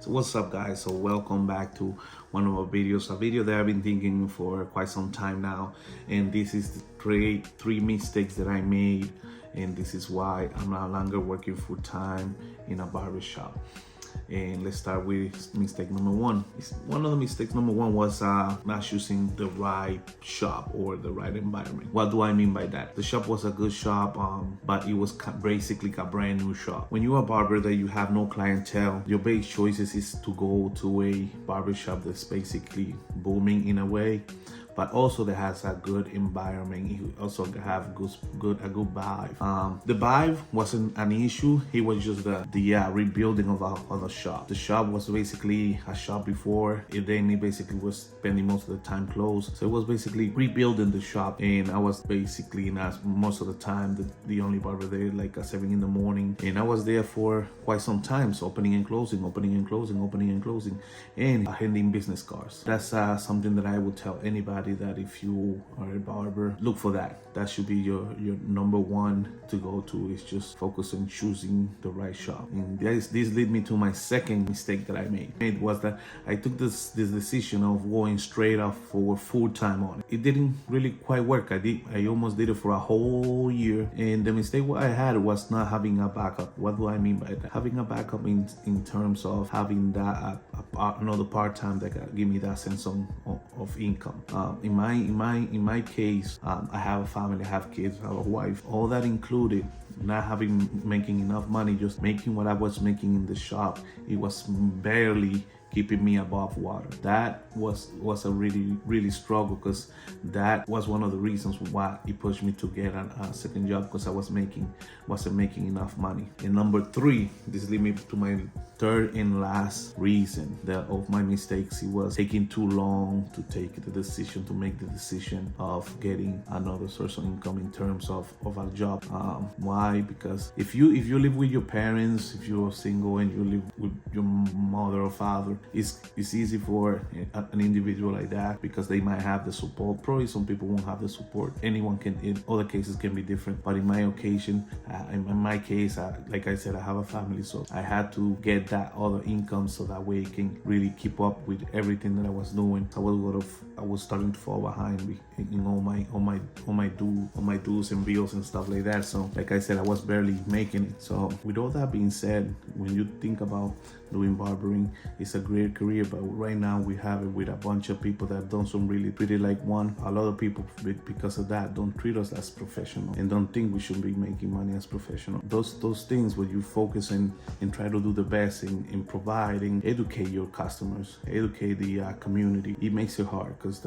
So what's up, guys? So welcome back to one of our videos, a video that I've been thinking for quite some time now, and this is the three mistakes that I made, and this is why I'm no longer working full-time in a barbershop. And let's start with mistake number one. One of the mistakes number one was not choosing the right shop or the right environment. What do I mean by that? The shop was a good shop, but it was basically a brand new shop. When you're a barber that you have no clientele, your base choices is to go to a barbershop that's basically booming in a way, but also that has a good environment. You also have a good vibe. The vibe wasn't an issue. It was just the rebuilding of the shop. The shop was basically a shop before. It basically was spending most of the time closed. So it was basically rebuilding the shop, and I was basically most of the time the only barber there, like at 7 in the morning. And I was there for quite some time, so opening and closing, and handing business cards. That's something that I would tell anybody, that if you are a barber, look for that. That should be your number one to go to, is just focus on choosing the right shop. And this led me to my second mistake that I made. It was that I took this decision of going straight off for full-time on it. It didn't really quite work. I almost did it for a whole year, and the mistake what I had was not having a backup. What do I mean by that? Having a backup in terms of having that another part-time that can give me that sense of income. In my case, I have a family, I have kids, I have a wife. All that included, not making enough money, just making what I was making in the shop, it was barely keeping me above water. That was a really struggle, because that was one of the reasons why it pushed me to get a second job, because I wasn't making enough money. And number three, this leads me to my third and last reason of my mistakes. It was taking too long to make the decision of getting another source of income in terms of a job. Why? Because if you live with your parents, if you're single and you live with your mother or father, it's easy for an individual like that, because they might have the support. Probably some people won't have the support. Anyone can. In other cases can be different, but in my occasion, in my case, like I said, I have a family, so I had to get that other income so that way I can really keep up with everything that I was doing. I was starting to fall behind in all my dues and bills and stuff like that. So like I said, I was barely making it. So with all that being said, when you think about doing barbering, it's a great career, but right now we have it with a bunch of people that don't really treat it like one. A lot of people, because of that, don't treat us as professional and don't think we should be making money as professional. Those things where you focus and try to do the best in providing, educate your customers, educate the community, it makes it hard, because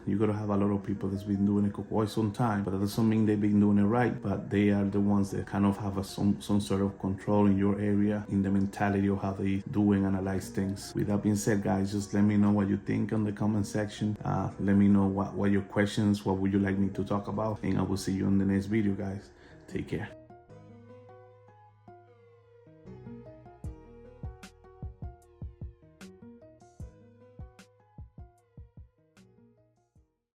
you gotta have a lot of people that's been doing it for quite some time, but that doesn't mean they've been doing it right, but they are the ones that kind of have some sort of control in your area, in the mentality of how they do and analyze things. With that being said, guys, just let me know what you think in the comment section. Let me know what your questions, what would you like me to talk about, and I will see you in the next video, guys. Take care.